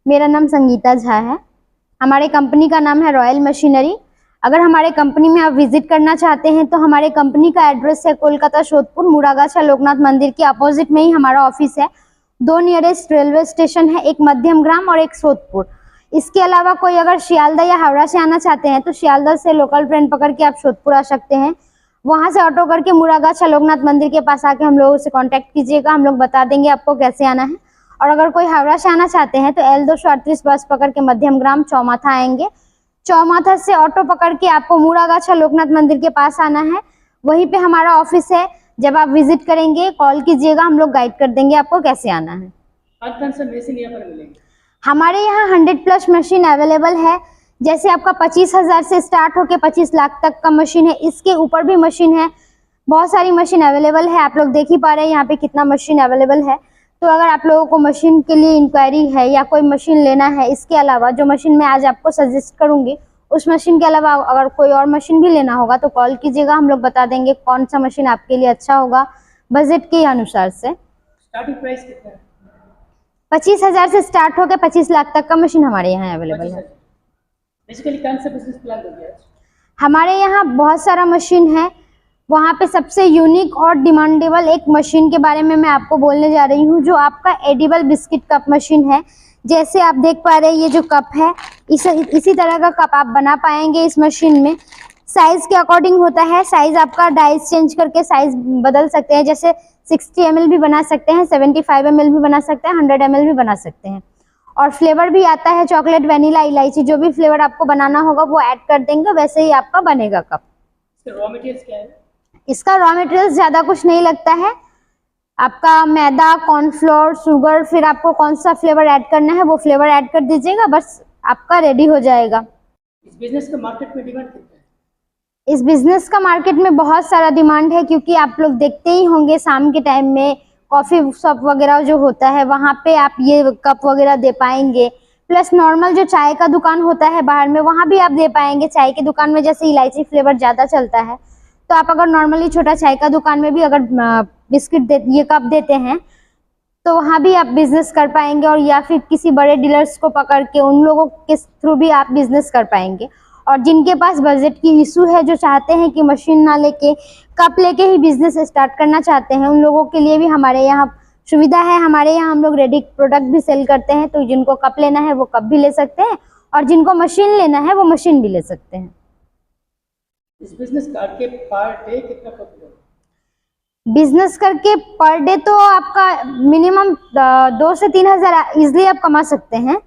मेरा नाम संगीता झा है। हमारे कंपनी का नाम है रॉयल मशीनरी। अगर हमारे कंपनी में आप विजिट करना चाहते हैं तो हमारे कंपनी का एड्रेस है कोलकाता सोदपुर मुरागाछा लोकनाथ मंदिर के अपोजिट में ही हमारा ऑफिस है। 2 नियरेस्ट रेलवे स्टेशन है, एक मध्यम ग्राम और एक सोदपुर। इसके अलावा कोई अगर शियालदह या हावड़ा से आना चाहते हैं तो शियालदह से लोकल ट्रेन पकड़ के आप सोदपुर आ सकते हैं। वहां से ऑटो करके मुरागाछा लोकनाथ मंदिर के पास आके हम लोगों से कांटेक्ट कीजिएगा, हम लोग बता देंगे आपको कैसे आना है। और अगर कोई हावड़ा से आना चाहते हैं तो L238 बस पकड़ के मध्यम ग्राम चौमाथा आएंगे। चौमाथा से ऑटो पकड़ के आपको मुरागाछा लोकनाथ मंदिर के पास आना है, वहीं पे हमारा ऑफिस है। जब आप विजिट करेंगे कॉल कीजिएगा, हम लोग गाइड कर देंगे आपको कैसे आना है। कौन सा मशीन यहाँ पर मिलेंगे? हमारे यहाँ 100+ मशीन अवेलेबल है। जैसे आपका 25,000 से स्टार्ट होके 25 लाख तक का मशीन है, इसके ऊपर भी मशीन है। बहुत सारी मशीन अवेलेबल है, आप लोग देख ही पा रहे हैं यहाँ पे कितना मशीन अवेलेबल है। तो अगर आप लोगों को मशीन के लिए इंक्वायरी है या कोई मशीन लेना है, इसके अलावा जो मशीन मैं आज आपको सजेस्ट करूंगी उस मशीन के अलावा अगर कोई और मशीन भी लेना होगा तो कॉल कीजिएगा, हम लोग बता देंगे कौन सा मशीन आपके लिए अच्छा होगा बजट के अनुसार से। स्टार्टिंग प्राइस कितना है? 25,000 से स्टार्ट होकर 25 लाख तक का मशीन हमारे यहाँ अवेलेबल है। बेसिकली कौन सा बिजनेस प्लान हो गया? हमारे यहाँ बहुत सारा मशीन है। वहाँ पे सबसे यूनिक और डिमांडेबल एक मशीन के बारे में मैं आपको बोलने जा रही हूँ, जो आपका एडिबल बिस्किट कप मशीन है। जैसे आप देख पा रहे हैं ये जो कप है, इसी तरह का कप आप बना पाएंगे इस मशीन में। साइज के अकॉर्डिंग होता है, साइज आपका डाइस चेंज करके साइज बदल सकते हैं। जैसे 60 ml भी बना सकते हैं, 75 ml भी बना सकते हैं, 100 ml भी बना सकते हैं। और फ्लेवर भी आता है चॉकलेट, वेनिला, इलायची, जो भी फ्लेवर आपको बनाना होगा वो ऐड कर देंगे, वैसे ही आपका बनेगा कप। रॉ मटेरियल्स क्या है? इसका रॉ मटेरियल ज्यादा कुछ नहीं लगता है। आपका मैदा, कॉर्नफ्लोर, शुगर, फिर आपको कौन सा फ्लेवर ऐड करना है वो फ्लेवर ऐड कर दीजिएगा, बस आपका रेडी हो जाएगा। इस बिजनेस का मार्केट में डिमांड कितना है? इस बिजनेस का मार्केट में बहुत सारा डिमांड है, क्योंकि आप लोग देखते ही होंगे शाम के टाइम में कॉफी शॉप वगैरह जो होता है वहाँ पे आप ये कप वगैरह दे पाएंगे। प्लस नॉर्मल जो चाय का दुकान होता है बाहर में, वहाँ भी आप दे पाएंगे। चाय की दुकान में जैसे इलायची फ्लेवर ज़्यादा चलता है, तो आप अगर नॉर्मली छोटा चाय का दुकान में भी अगर बिस्किट ये कप देते हैं तो वहाँ भी आप बिजनेस कर पाएंगे। और या फिर किसी बड़े डीलर्स को पकड़ के उन लोगों के थ्रू भी आप बिजनेस कर पाएंगे। और जिनके पास बजट की इशू है, जो चाहते हैं कि मशीन ना लेके कप लेके ही बिजनेस स्टार्ट करना चाहते हैं, उन लोगों के लिए भी हमारे यहाँ सुविधा है। हमारे यहाँ हम लोग रेडी प्रोडक्ट भी सेल करते हैं, तो जिनको कप लेना है वो कप भी ले सकते हैं और जिनको मशीन लेना है वो मशीन भी ले सकते हैं। इस बिजनेस करके पर डे कितना प्रॉफिट होगा? बिजनेस करके पर डे तो आपका मिनिमम 2 से 3 हज़ार इजिली आप कमा सकते हैं।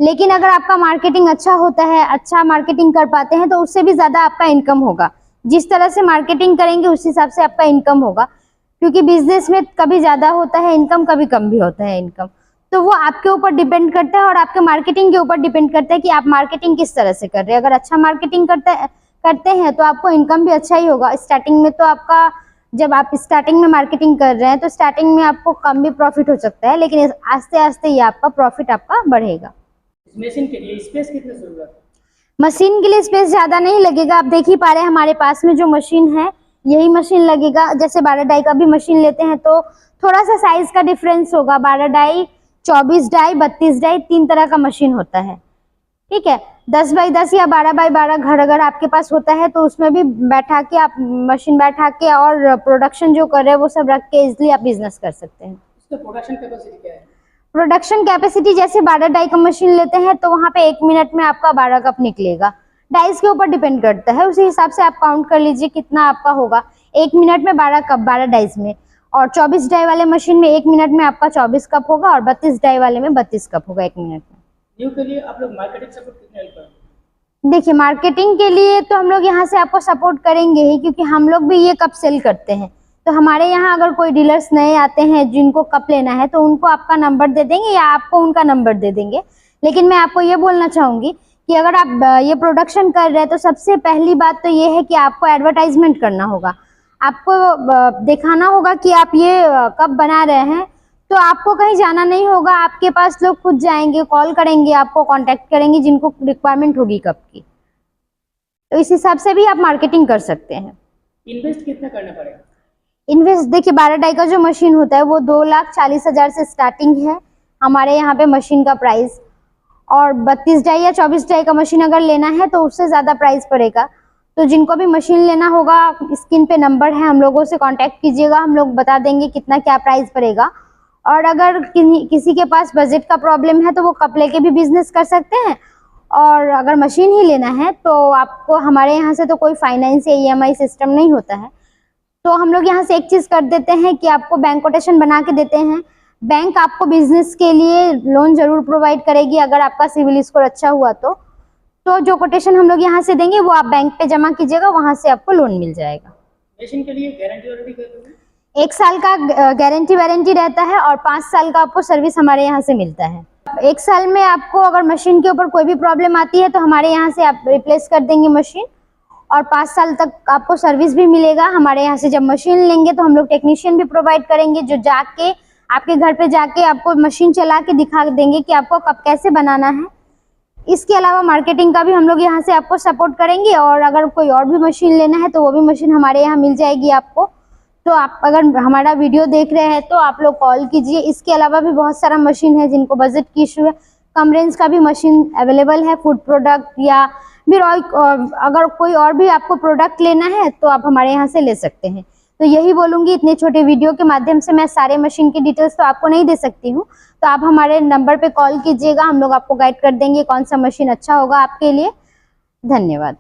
लेकिन अगर आपका मार्केटिंग अच्छा होता है, अच्छा मार्केटिंग कर पाते हैं, तो उससे भी ज़्यादा आपका इनकम होगा। जिस तरह से मार्केटिंग करेंगे उस हिसाब से आपका इनकम होगा, क्योंकि बिजनेस में कभी ज़्यादा होता है इनकम, कभी कम भी होता है इनकम। तो वो आपके ऊपर डिपेंड करता है और आपके मार्केटिंग के ऊपर डिपेंड करता है कि आप मार्केटिंग किस तरह से कर रहे हैं। अगर अच्छा मार्केटिंग करते हैं तो आपको इनकम भी अच्छा ही होगा। स्टार्टिंग में तो आपका, जब आप स्टार्टिंग में मार्केटिंग कर रहे हैं तो स्टार्टिंग में आपको कम भी प्रॉफिट हो सकता है, लेकिन आस्ते आस्ते ये आपका प्रॉफिट आपका बढ़ेगा। इस मशीन के लिए स्पेस कितनी जरूरत है? मशीन के लिए स्पेस ज़्यादा नहीं लगेगा। आप देख ही पा रहे हैं हमारे पास में जो मशीन है यही मशीन लगेगा। जैसे 12 डाई का भी मशीन लेते हैं तो थोड़ा सा साइज का डिफरेंस होगा। 12 डाई, 24 डाई, 32 डाई, 3 तरह का मशीन होता है, ठीक है। 10 बाई 10 या 12 बाई 12 घर अगर आपके पास होता है तो उसमें भी बैठा के आप मशीन बैठा के और प्रोडक्शन जो कर रहे हैं वो सब रख के इजिली आप बिजनेस कर सकते हैं। इसका प्रोडक्शन कैपेसिटी क्या है? प्रोडक्शन कैपेसिटी जैसे 12 डाई का मशीन लेते हैं तो वहाँ पे 1 मिनट में आपका 12 कप निकलेगा। डाइस के ऊपर डिपेंड करता है, उसी हिसाब से आप काउंट कर लीजिए कितना आपका होगा। 1 मिनट में 12 कप 12 डाइस में। और 24 डाई वाले मशीन में 1 मिनट में आपका 24 कप होगा और 32 डाई वाले में 32 कप होगा 1 मिनट में। न्यू के लिए आप लोग मार्केटिंग सपोर्ट कितने हेल्प करेंगे? देखिए, मार्केटिंग के लिए तो हम लोग यहाँ से आपको सपोर्ट करेंगे ही, क्योंकि हम लोग भी ये कप सेल करते हैं। तो हमारे यहाँ अगर कोई डीलर्स नए आते हैं जिनको कप लेना है तो उनको आपका नंबर दे देंगे या आपको उनका नंबर दे देंगे। लेकिन मैं आपको ये बोलना चाहूँगी कि अगर आप ये प्रोडक्शन कर रहे हैं तो सबसे पहली बात तो ये है कि आपको एडवर्टाइजमेंट करना होगा। आपको दिखाना होगा कि आप ये कप बना रहे हैं, तो आपको कहीं जाना नहीं होगा। आपके पास लोग खुद जाएंगे, कॉल करेंगे, आपको कांटेक्ट करेंगे जिनको रिक्वायरमेंट होगी कप की। तो इस हिसाब से भी आप मार्केटिंग कर सकते हैं। इन्वेस्ट कितना करना पड़ेगा? इन्वेस्ट देखिए, 12 डाई का जो मशीन होता है वो 2,40,000 से स्टार्टिंग है हमारे यहाँ पे मशीन का प्राइस। और 32 डाई या 24 डाई का मशीन अगर लेना है तो उससे ज़्यादा प्राइस पड़ेगा। तो जिनको भी मशीन लेना होगा, स्क्रीन पे नंबर है, हम लोगों से कांटेक्ट कीजिएगा, हम लोग बता देंगे कितना क्या प्राइस पड़ेगा। और अगर किसी के पास बजट का प्रॉब्लम है तो वो कप लेके भी बिजनेस कर सकते हैं। और अगर मशीन ही लेना है तो आपको हमारे यहाँ से तो कोई फाइनेंस या EMI सिस्टम नहीं होता है। तो हम लोग यहाँ से एक चीज़ कर देते हैं कि आपको बैंक कोटेशन बना के देते हैं। बैंक आपको बिजनेस के लिए लोन जरूर प्रोवाइड करेगी अगर आपका सिविल स्कोर अच्छा हुआ तो जो कोटेशन हम लोग यहाँ से देंगे वो आप बैंक पे जमा कीजिएगा, वहाँ से आपको लोन मिल जाएगा। मशीन के लिए गारंटी वारंटी कर दोगे? 1 साल का गारंटी वारंटी रहता है और 5 साल का आपको सर्विस हमारे यहाँ से मिलता है। 1 साल में आपको अगर मशीन के ऊपर कोई भी प्रॉब्लम आती है तो हमारे यहाँ से आप रिप्लेस कर देंगे मशीन, और 5 साल तक आपको सर्विस भी मिलेगा। हमारे यहाँ से जब मशीन लेंगे तो हम लोग टेक्नीशियन भी प्रोवाइड करेंगे जो जाके आपके घर पे जाके आपको मशीन चला के दिखा देंगे कि आपको कप कैसे बनाना है। इसके अलावा मार्केटिंग का भी हम लोग यहाँ से आपको सपोर्ट करेंगे, और अगर कोई और भी मशीन लेना है तो वो भी मशीन हमारे यहाँ मिल जाएगी आपको। तो आप अगर हमारा वीडियो देख रहे हैं तो आप लोग कॉल कीजिए। इसके अलावा भी बहुत सारा मशीन है जिनको बजट की इशू है, कम रेंज का भी मशीन अवेलेबल है, फूड प्रोडक्ट या फिर अगर कोई और भी आपको प्रोडक्ट लेना है तो आप हमारे यहाँ से ले सकते हैं। तो यही बोलूँगी, इतने छोटे वीडियो के माध्यम से मैं सारे मशीन की डिटेल्स तो आपको नहीं दे सकती हूँ। तो आप हमारे नंबर पे कॉल कीजिएगा, हम लोग आपको गाइड कर देंगे कौन सा मशीन अच्छा होगा आपके लिए। धन्यवाद।